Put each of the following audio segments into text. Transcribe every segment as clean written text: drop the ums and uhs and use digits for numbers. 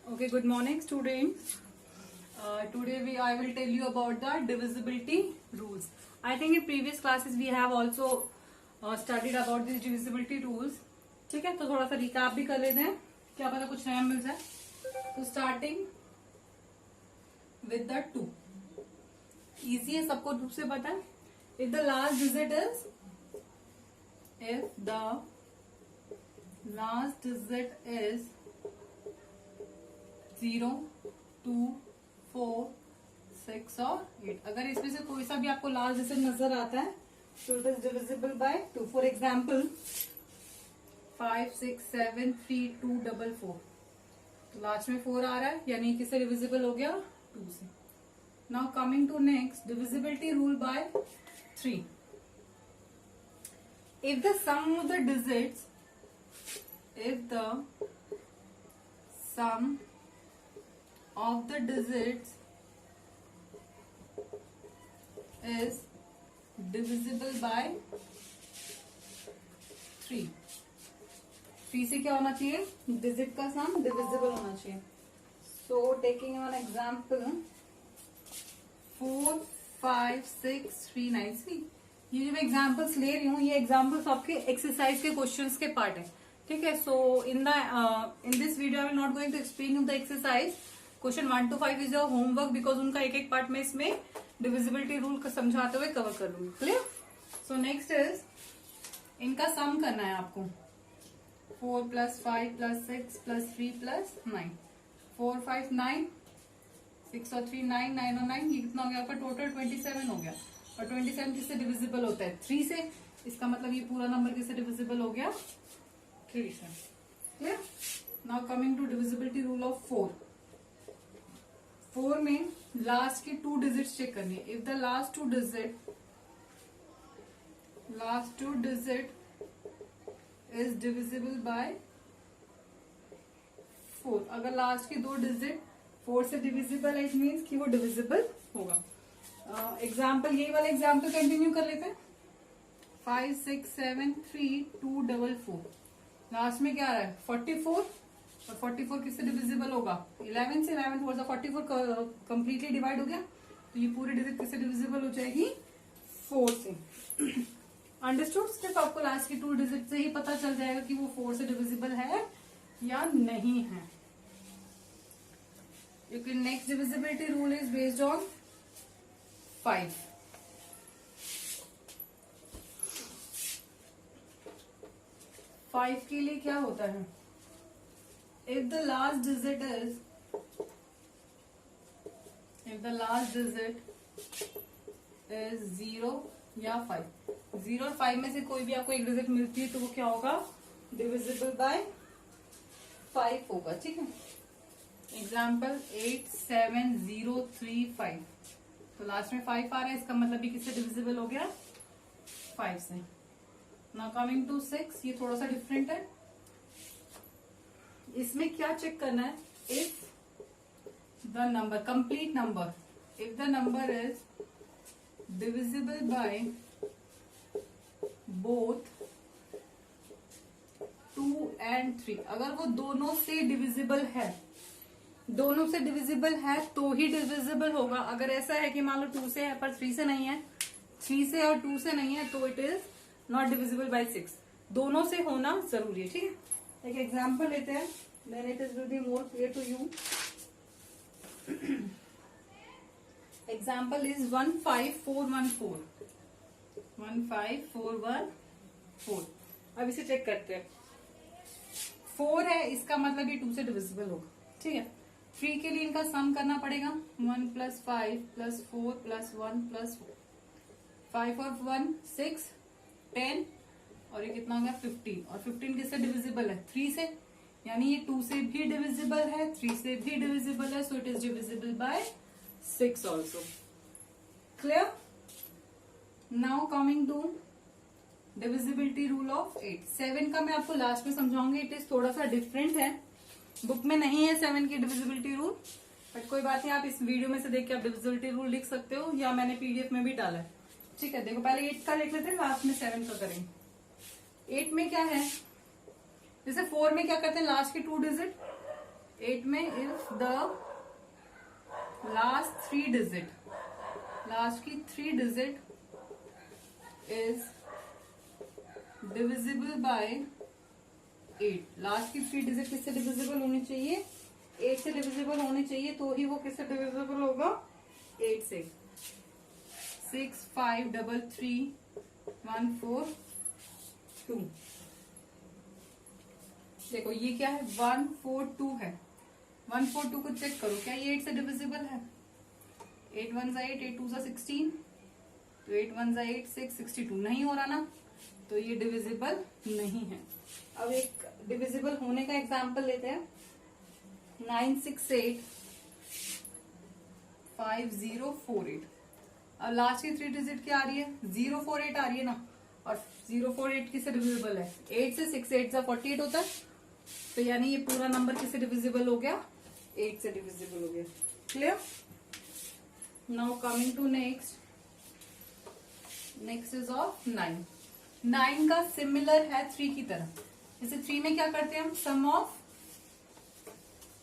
Okay, good morning, students. Today I will tell you about the divisibility rules. I think in previous classes we have also studied about these divisibility rules. ठीक है, तो थोड़ा सा recap भी कर लेते हैं, क्या पता कुछ नया मिल जाए. तो स्टार्टिंग विद द 2. इजी है, सबको टू से पता है. If the last digit is 0, 2, 4, 6 और 8. अगर इसमें से कोई सा भी आपको लास्ट डिजिट नजर आता है तो it is divisible bye 2. For example 5, 6, 7, 3, 2, 4, 4. तो लास्ट में 4 आ रहा है, यानी किससे डिविजिबल हो गया? 2 से. Now coming to next, divisibility rule by 3. If the sum of the digits of the digits is divisible by 3. 3 से क्या होना चाहिए? डिजिट का सम डिविजिबल होना चाहिए. So taking one example 4, 5, 6, 3, 9. सी ये जो मैं एग्जाम्पल्स ले रही हूँ, ये एग्जाम्पल्स आपके एक्सरसाइज के क्वेश्चंस के पार्ट है. ठीक है, so in this video I will not going to explain you the exercise. Question 1 to 5 is your homework, because उनका एक एक पार्ट में इसमें डिविजिबिलिटी रूल समझाते हुए कवर कर लूंगी. क्लियर? सो नेक्स्ट इज इनका सम करना है आपको. 4 + 5 + 6 + 3 + 9. 4, 5, 9, 6 और 3 9, 9 और 9, ये कितना हो गया आपका? टोटल 27 हो गया. और 27 किससे डिविजिबल होता है? 3 से. इसका मतलब ये पूरा नंबर किससे डिविजिबल हो गया? 3 से. Clear? Now coming to divisibility rule of 4. 4 में लास्ट के 2 डिजिट्स चेक करनी है. If the last two digit is divisible bye 4. अगर लास्ट के 2 डिजिट 4 से डिविजिबल है, इट मीन्स कि वो डिविजिबल होगा. एग्जाम्पल यही वाला एग्जाम्पल कंटिन्यू कर लेते हैं. 5, 6, 7, 3, 2, 4, 4. लास्ट में क्या आ रहा है? 44. और 44 किससे डिविजिबल होगा? 11 से. 11 फोर 44 कंप्लीटली डिवाइड हो गया, तो ये पूरी डिजिट किससे डिविजिबल हो जाएगी? 4 से. अंडरस्टूड? सिर्फ आपको लास्ट की 2 डिजिट से ही पता चल जाएगा कि वो 4 से डिविजिबल है या नहीं है. Next divisibility rule is based on 5. 5 के लिए क्या होता है? If the last digit is 0 या 5. 0 और 5 में से कोई भी आपको एक डिजिट मिलती है तो वो क्या होगा? डिविजिबल बाय 5 होगा. ठीक है. एग्जाम्पल 8, 7, 0, 3, 5. तो लास्ट में 5 आ रहा है, इसका मतलब भी किससे डिविजिबल हो गया? 5 से. Now coming to 6. ये थोड़ा सा डिफरेंट है. इसमें क्या चेक करना है? If the number, complete number, if the number is divisible by both 2 and 3. अगर वो दोनों से डिविजिबल है तो ही डिविजिबल होगा. अगर ऐसा है कि मान लो 2 से है पर 3 से नहीं है, 3 से और 2 से नहीं है, तो it is not divisible by 6. दोनों से होना जरूरी है. ठीक है. एक एग्जाम्पल लेते हैं, then it is will be more clear to you. Example is 15414. 15414. अब इसे चेक करते हैं. 4 है, इसका मतलब ये 2 से डिविजिबल होगा. ठीक है. 3 के लिए इनका सम करना पड़ेगा. 1 + 5 + 4 + 1 + 4. 5 और 1 6, 10 और ये कितना हो गया? 15. और 15 किससे डिविजिबल है? 3 से. यानी ये 2 से भी डिविजिबल है, 3 से भी डिविजिबल है, so it is divisible by 6 also. Clear? Now coming to divisibility rule of 8. 7 का मैं आपको लास्ट में समझाऊंगी. इट इज थोड़ा सा डिफरेंट है, बुक में नहीं है 7 की डिविजिबिलिटी रूल, बट कोई बात नहीं, आप इस वीडियो में से देख के आप डिविजिबिलिटी रूल लिख सकते हो, या मैंने पीडीएफ में भी डाला है. ठीक है. देखो, पहले 8 का लिख लेते हैं, लास्ट में 7 का करेंगे. 8 में क्या है? जैसे 4 में क्या करते हैं? लास्ट के 2 डिजिट 8 में इफ द लास्ट की 3 digit is divisible bye 8। Last की 3 डिजिट किससे डिविजिबल होनी चाहिए? 8 से डिविजिबल होनी चाहिए, तो ही वो किससे डिविजिबल होगा? 8 से। 6 5 3 3 1 4 2। देखो ये क्या है? 1 4 2 है। 1 4 2 को चेक करो, क्या ये 8 से डिविजिबल है? 8 1 8, 8 2 16, तो 8 1 8 6 62 नहीं हो रहा ना, तो ये डिविजिबल नहीं है। अब एक डिविजिबल होने का एग्जांपल लेते हैं। 9 6 8 5 0 4 8। अब लास्ट की 3 डिजिट क्या आ रही है? 0 4 8 आ रही है ना, और 0 4 8 किससे डिविजिबल है? 8 से। 6 8 48 होता है, तो यानी ये पूरा नंबर किससे डिविजिबल हो गया? 8 से डिविजिबल हो गया। Clear? Now coming to next is of 9। 9 का सिमिलर है 3 की तरह। जैसे 3 में क्या करते हैं हम?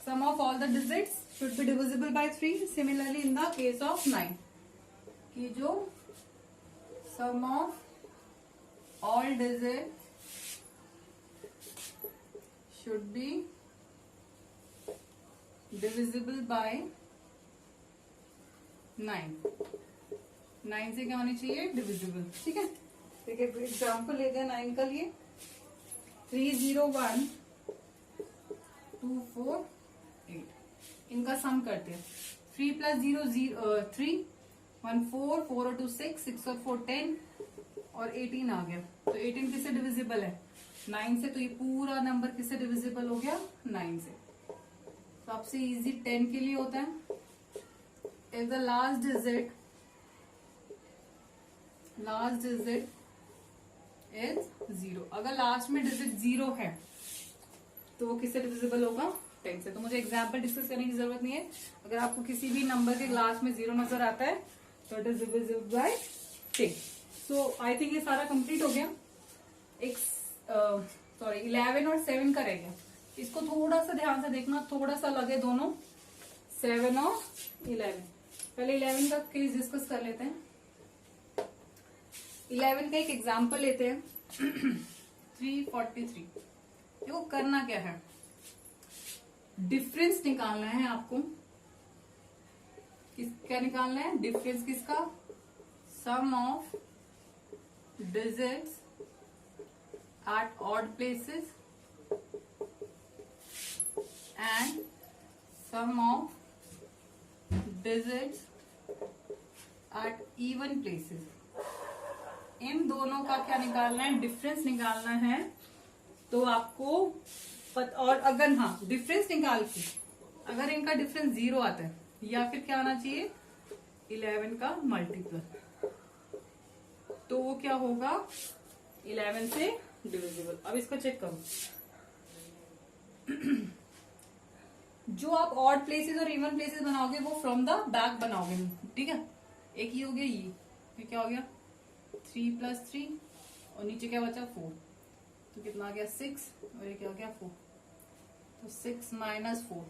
Sum of all the digits should be divisible by 3। Similarly in the case of 9 कि जो sum of all digit should be divisible by 9। 9 से क्या होनी चाहिए? डिविजिबल। ठीक है, देखिए एग्जाम्पल लेते हैं 9 का लिए। 3 0 1 2 4 8। इनका सम करते हैं। 3 प्लस 0 3 1 4 4 और 2 6 6 और 4 10 और 18 आ गया। तो 18 किससे डिविजिबल है? 9 से। तो ये पूरा नंबर किससे डिविजिबल हो गया? 9 से। सबसे इजी 10 के लिए होता है। If the last digit is 0। अगर लास्ट में डिजिट 0 है तो वो किससे डिविजिबल होगा? 10 से। तो मुझे एग्जाम्पल डिस्कस करने की जरूरत नहीं है। अगर आपको किसी भी नंबर के लास्ट में 0 नजर आता है तो it is divisible bye 10। So I think ये सारा कंप्लीट हो गया। एक 11 और 7 का रह गया। इसको थोड़ा सा ध्यान से देखना, थोड़ा सा लगे दोनों 7 और 11। पहले 11 का केस डिस्कस कर लेते हैं। 11 का एक एग्जांपल लेते हैं। 343। देखो करना क्या है, डिफरेंस निकालना है आपको। क्या निकालना है? डिफरेंस किसका? Sum of digits at odd places and sum of digits at even places। इन दोनों का क्या निकालना है? डिफरेंस निकालना है। तो आपको और अगर हाँ डिफरेंस निकाल के अगर इनका डिफरेंस 0 आता है या फिर क्या आना चाहिए? 11 का मल्टीपल, तो वो क्या होगा? 11 से डिविजिबल। अब इसको चेक करो। जो आप ऑड प्लेसेस और इवन प्लेसेस बनाओगे वो फ्रॉम द बैक बनाओगे। ठीक है, एक ये हो गया, ये क्या हो गया? 3 + 3 और नीचे क्या बचा? 4। तो कितना आ गया? 6 और ये क्या हो गया? 4। तो 6 - 4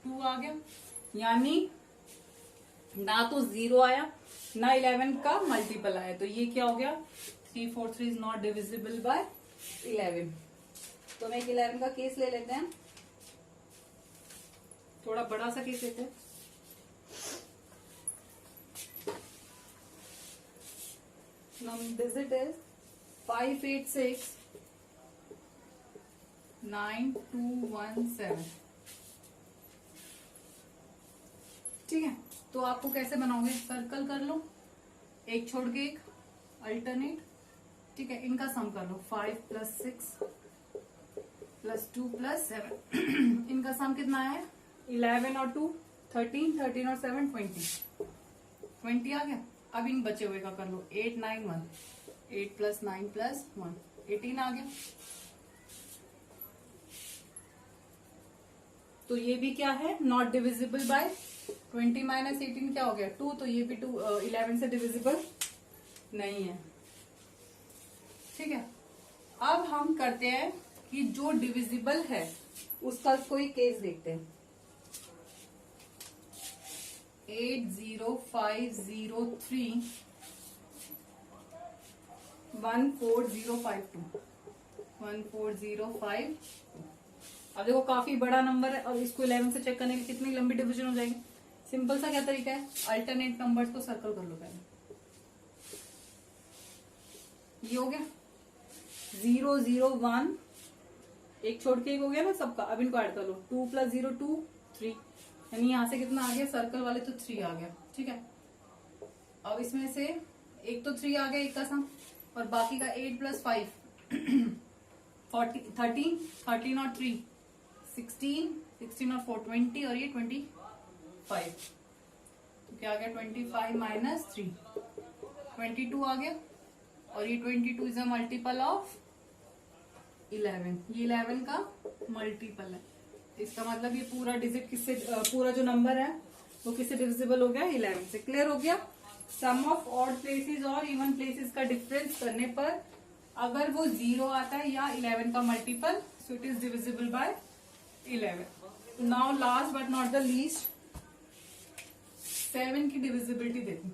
2 आ गया। यानी ना तो 0 आया ना 11 का मल्टीपल आया, तो ये क्या हो गया? 3 4 3 इज नॉट डिविजिबल बाय 11। तो मैं 11 का केस ले लेते हैं, थोड़ा बड़ा सा केस लेते हैं। Digit is 5 8 6 9 2 1 7। ठीक है, तो आपको कैसे बनाओगे? सर्कल कर लो, एक छोड़ के एक, अल्टरनेट। ठीक है, इनका सम कर लो। 5 + 6 + 2 + 7 इनका सम कितना है? 11 और 2 13, 13 और 7 20 20 आ गया। अब इन बचे हुए का कर लो। 8 9 1 8 + 9 + 1 18 आ गया। तो ये भी क्या है? नॉट डिविजिबल बाय 20 - 18 क्या हो गया? 2। तो ये भी 2 11 से डिविजिबल नहीं है। ठीक है, अब हम करते हैं कि जो डिविजिबल है उसका कोई केस देखते हैं। 80503 14052 14052। अब देखो काफी बड़ा नंबर है और इसको 11 से चेक करने के लिए कितनी लंबी डिवीजन हो जाएगी। सिंपल सा क्या तरीका है, अल्टरनेट नंबर्स को सर्कल कर लो पहले। ये हो गया 001, एक छोड़ के एक हो गया ना सबका। अब इनको ऐड कर लो, 2 + 0 2 3, यानी यहां से कितना आ गया, सर्कल वाले तो 3 आ गया। ठीक है, अब इसमें से एक तो 3 आ गया एक का सम, और बाकी का 8 + 5 13 13 और 3 16 16 और 4 20, और ये 25। तो क्या आ गया, 25 - 3 22 आ गया, और ये 22 इज अ मल्टीपल ऑफ 11। ये 11 का मल्टीपल है। इसका मतलब ये पूरा डिजिट किससे, पूरा जो नंबर है वो किससे डिविजिबल हो गया, 11 से। क्लियर हो गया। सम ऑफ ऑड प्लेसेस और इवन प्लेसेस का डिफरेंस करने पर अगर वो 0 आता है या 11 का multiple, so it is divisible bye 11। Now last but not the least, 7 की डिविजिबिलिटी देखो,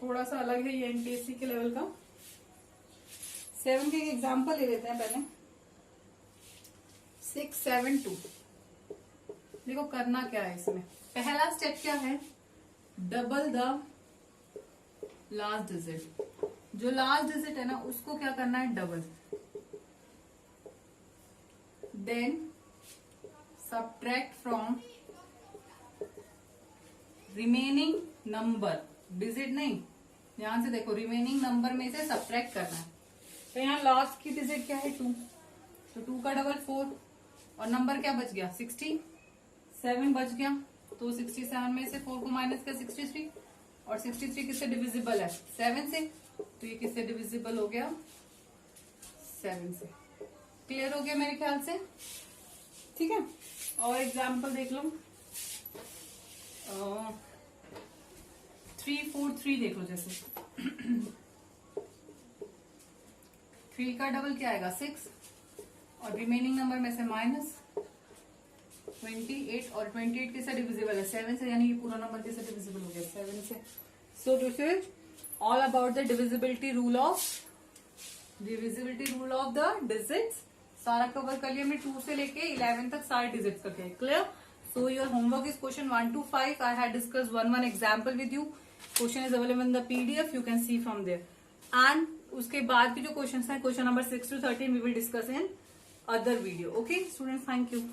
थोड़ा सा अलग है ये एनटीएससी के लेवल का। 7 के एग्जाम्पल ले लेते हैं पहले। 6 7 2। देखो करना क्या है इसमें, पहला स्टेप क्या है, डबल द लास्ट डिजिट। जो लास्ट डिजिट है ना उसको क्या करना है, double. Then subtract from remaining number, digit नहीं, ध्यान से देखो, रिमेनिंग नंबर में से सब्ट्रैक्ट करना है। तो यहाँ लास्ट की डिजिट क्या है, 2, तो 2 का डबल 4, और नंबर क्या बच गया, 67 बच गया। तो 67 में से 4 को माइनस कर 63, और 63 किससे डिविजिबल है, 7 से। तो ये किससे डिविजिबल हो गया, 7 से। क्लियर हो गया मेरे ख्याल से। ठीक है, और एग्जाम्पल देख लो। 3 4 3 देख लो। जैसे 3 का डबल क्या आएगा, 6, और रिमेनिंग नंबर में से माइनस 28, और 28 किससे डिविजिबल है, 7 से, यानी ये पूरा नंबर किससे डिविजिबल हो गया, 7 से। So this is all about the divisibility rule of the digits. सारा कवर कर लिया हमने, 2 से लेके 11 तक सारे डिजिट्स का। Clear. So your homework is question 1 to 5. I had discussed one example with you. Question is available in the PDF. You can see from there. And उसके बाद के जो क्वेश्चन है, question number 6 to 13 we will discuss in other video. Okay students, thank you.